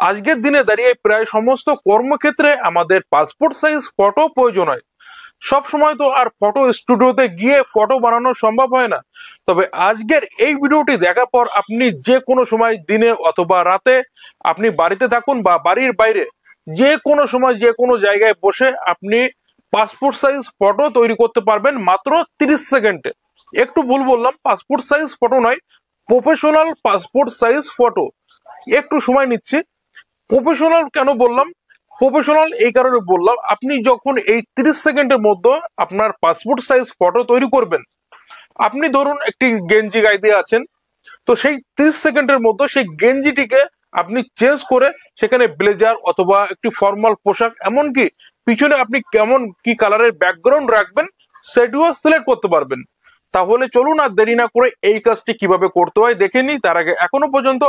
আজকের দিনে দাঁড়িয়ে প্রায় সমস্ত কর্মক্ষেত্রে আমাদের পাসপোর্ট সাইজ ফটো প্রয়োজন হয়। সব সময় তো আর ফটো স্টুডিওতে গিয়ে ফটো বানানো সম্ভব হয় না। তবে আজকের এই ভিডিওটি দেখার পর আপনি যে কোনো সময় দিনে অথবা রাতে, আপনি বাড়িতে থাকুন বা বাড়ির বাইরে, যে কোনো সময় যে কোনো জায়গায় বসে আপনি পাসপোর্ট সাইজ ফটো তৈরি করতে পারবেন মাত্র 30 সেকেন্ডে। একটু ভুল বললাম, পাসপোর্ট সাইজ ফটো নয়, প্রফেশনাল পাসপোর্ট সাইজ ফটো। একটু সময় নিচ্ছি। প্রফেশনাল কেন বললাম? প্রফেশনাল এই কারণে বললাম, আপনি যখন এই 30 সেকেন্ডের মধ্যে আপনার পাসপোর্ট সাইজ ফটো তৈরি করবেন, আপনি ধরুন একটি গেঞ্জি গায়ে দিয়ে আছেন, তো সেই 30 সেকেন্ডের মধ্যে সেই গেঞ্জিটিকে আপনি চেঞ্জ করে সেখানে ব্লেজার অথবা একটি ফর্মাল পোশাক, এমনকি পিছনে আপনি কেমন কি কালারের ব্যাকগ্রাউন্ড রাখবেন সেটিও সিলেক্ট করতে পারবেন। তাহলে চলুন আর দেরি না করে এই কাজটি কিভাবে করতে হয় দেখে নিই। তার আগে এখনো পর্যন্ত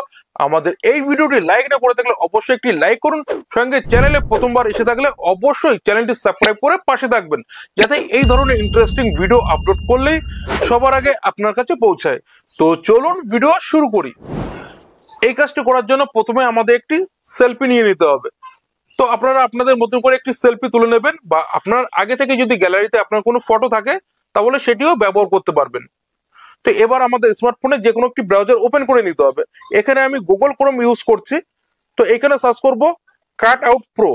আমাদের এই ভিডিওটি লাইক না করে থাকলে অবশ্যই একটি লাইক করুন, সঙ্গে চ্যানেলে প্রথমবার এসে থাকলে অবশ্যই চ্যানেলটি সাবস্ক্রাইব করে পাশে থাকবেন, যাতে এই ধরনের ইন্টারেস্টিং ভিডিও আপলোড করলেই সবার আগে আপনার কাছে পৌঁছায়। তো চলুন ভিডিও শুরু করি। এই কাজটি করার জন্য প্রথমে আমাদের একটি সেলফি নিয়ে নিতে হবে। তো আপনারা আপনাদের মতন করে একটি সেলফি তুলে নেবেন, বা আপনার আগে থেকে যদি গ্যালারিতে আপনার কোনো ফটো থাকে তাহলে সেটিও ব্যবহার করতে পারবেন। তো এবার আমাদের স্মার্টফোনে যে কোনো একটি ব্রাউজার ওপেন করে নিতে হবে। এখানে আমি গুগল ক্রোম ইউজ করছি, তো এখানে সার্চ করব কাট আউট প্রো।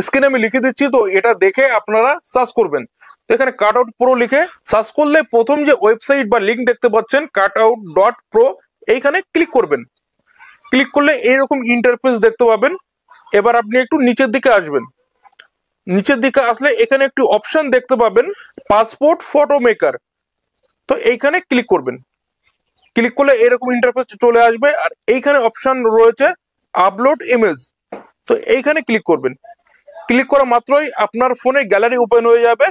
স্ক্রিনে আমি লিখে দিচ্ছি, তো এটা দেখে আপনারা সার্চ করবেন। তো এখানে কাট আউট প্রো লিখে সার্চ করলে প্রথম যে ওয়েবসাইট বা লিঙ্ক দেখতে পাচ্ছেন cutout.pro, এইখানে ক্লিক করবেন। ক্লিক করলে এইরকম ইন্টারফেস দেখতে পাবেন। এবার আপনি একটু নিচের দিকে আসবেন। নিচের দিকে আসলে এখানে একটি অপশন দেখতে পাবেন, পাসপোর্ট ফটো মেকার। তো এইখানে ক্লিক করবেন। ক্লিক করলে এরকম ইন্টারফেস চলে আসবে, আর এইখানে অপশন রয়েছে আপলোড ইমেজ। তো এইখানে ক্লিক করবেন। ক্লিক করা মাত্রই আপনার ফোনে গ্যালারি ওপেন হয়ে যাবে।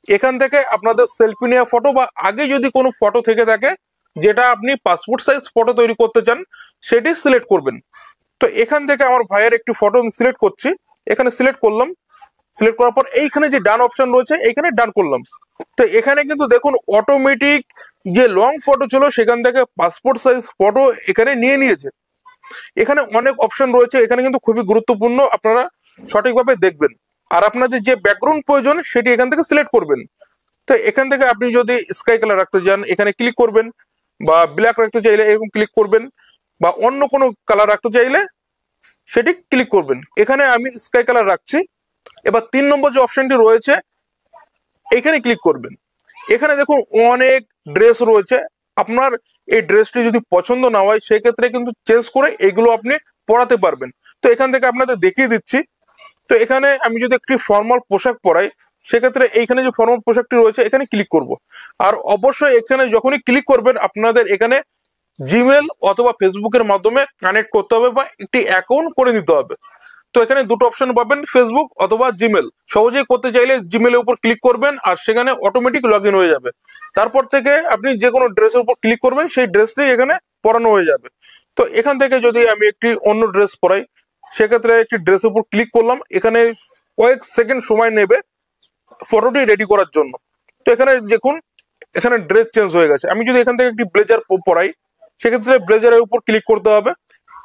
এখান থেকে আপনাদের সেলফি নেওয়া ফটো বা আগে যদি কোনো ফটো থেকে থাকে যেটা আপনি পাসপোর্ট সাইজ ফটো তৈরি করতে চান, সেটি সিলেক্ট করবেন। তো এখান থেকে আমার ভাইয়ের একটি ফটো আমি সিলেক্ট করছি। এখানে সিলেক্ট করলাম। সিলেক্ট করার পর এইখানে যে ডান অপশন রয়েছে এইখানে ডান করলাম। তো এখানে কিন্তু দেখুন অটোমেটিক যে লং ফটো ছিল সেখান থেকে পাসপোর্ট সাইজ ফটো এখানে নিয়ে নিয়েছে। এখানে অনেক অপশন রয়েছে, এখানে কিন্তু খুবই গুরুত্বপূর্ণ, আপনারা সঠিকভাবে দেখবেন। আর আপনাদের যে ব্যাকগ্রাউন্ড প্রয়োজন সেটি এখান থেকে সিলেক্ট করবেন। তো এখান থেকে আপনি যদি স্কাই কালার রাখতে চান এখানে ক্লিক করবেন, বা ব্ল্যাক রাখতে চাইলে এরকম ক্লিক করবেন, বা অন্য কোনো কালার রাখতে চাইলে সেটি ক্লিক করবেন। এখানে আমি স্কাই কালার রাখছি। এবার 3 নম্বর যে অপশনটি রয়েছে এখানে ক্লিক করবেন। এখানে দেখুন অনেক ড্রেস রয়েছে। আপনার এই ড্রেসটি যদি পছন্দ না হয় সেক্ষেত্রে কিন্তু চেঞ্জ করে এগুলো আপনি পরাতে পারবেন। তো এখান থেকে আপনাদের দেখিয়ে দিচ্ছি। তো এখানে আমি যদি একটি ফর্মাল পোশাক পরাই সেক্ষেত্রে এইখানে যে ফর্মাল পোশাকটি রয়েছে এখানে ক্লিক করব। আর অবশ্যই এখানে যখনই ক্লিক করবেন আপনাদের এখানে জিমেল অথবা ফেসবুকের মাধ্যমে কানেক্ট করতে হবে, বা একটি অ্যাকাউন্ট করে নিতে হবে। তো এখানে দুটো অপশন পাবেন, ফেসবুক অথবা জিমেল। সহজেই করতে চাইলে জিমেলের উপর ক্লিক করবেন, আর সেখানে অটোমেটিক লগ ইন হয়ে যাবে। তারপর থেকে আপনি যে কোনো ড্রেসের উপর ক্লিক করবেন, সেই ড্রেসটি এখানে পরানো হয়ে যাবে। তো এখান থেকে যদি আমি একটি অন্য ড্রেস পরাই সেক্ষেত্রে একটি ড্রেসের উপর ক্লিক করলাম। এখানে কয়েক সেকেন্ড সময় নেবে ফটোটি রেডি করার জন্য। তো এখানে দেখুন এখানে ড্রেস চেঞ্জ হয়ে গেছে। আমি যদি এখান থেকে একটি ব্লেজার পরাই সেক্ষেত্রে ব্লেজারের উপর ক্লিক করতে হবে।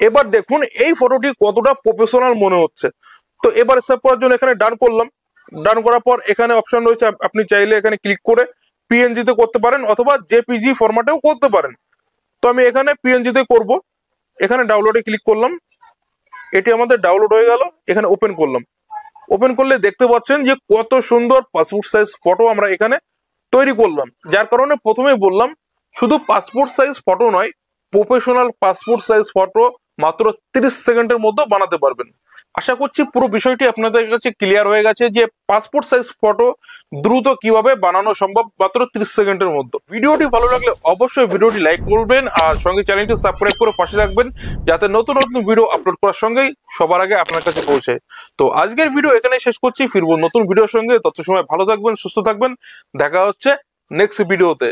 এবার দেখুন এই ফটোটি কতটা প্রফেশনাল মনে হচ্ছে। তো এবার সেভ করার জন্য এখানে ডান করলাম। ডান করার পর এখানে অপশন রয়েছে, আপনি চাইলে এখানে ক্লিক করে পিএনজি তে করতে পারেন অথবা জেপিজি ফরম্যাটেও করতে পারেন। তো আমি এখানে পিএনজি তে করব। এখানে ডাউনলোডে ক্লিক করলাম। এটি আমাদের ডাউনলোড হয়ে গেল। এখানে ওপেন করলাম। ওপেন করলে দেখতে পাচ্ছেন যে কত সুন্দর পাসপোর্ট সাইজ ফটো আমরা এখানে তৈরি করলাম। যার কারণে প্রথমেই বললাম, শুধু পাসপোর্ট সাইজ ফটো নয়, প্রফেশনাল পাসপোর্ট সাইজ ফটো মাত্র 30 সেকেন্ডের মধ্যে বানাতে পারবেন। আশা করছি পুরো বিষয়টি আপনাদের কাছে ক্লিয়ার হয়ে গেছে যে পাসপোর্ট সাইজ ফটো দ্রুত কিভাবে বানানো সম্ভব মাত্র 30 সেকেন্ডের মধ্যে। ভিডিওটি ভালো লাগলে অবশ্যই ভিডিওটি লাইক করবেন, আর সঙ্গে চ্যানেলটি সাবস্ক্রাইব করে পাশে রাখবেন, যাতে নতুন নতুন ভিডিও আপলোড করার সঙ্গেই সবার আগে আপনার কাছে পৌঁছায়। তো আজকের ভিডিও এখানেই শেষ করছি। ফিরবো নতুন ভিডিওর সঙ্গে। তত সময় ভালো থাকবেন, সুস্থ থাকবেন। দেখা হচ্ছে নেক্সট ভিডিওতে।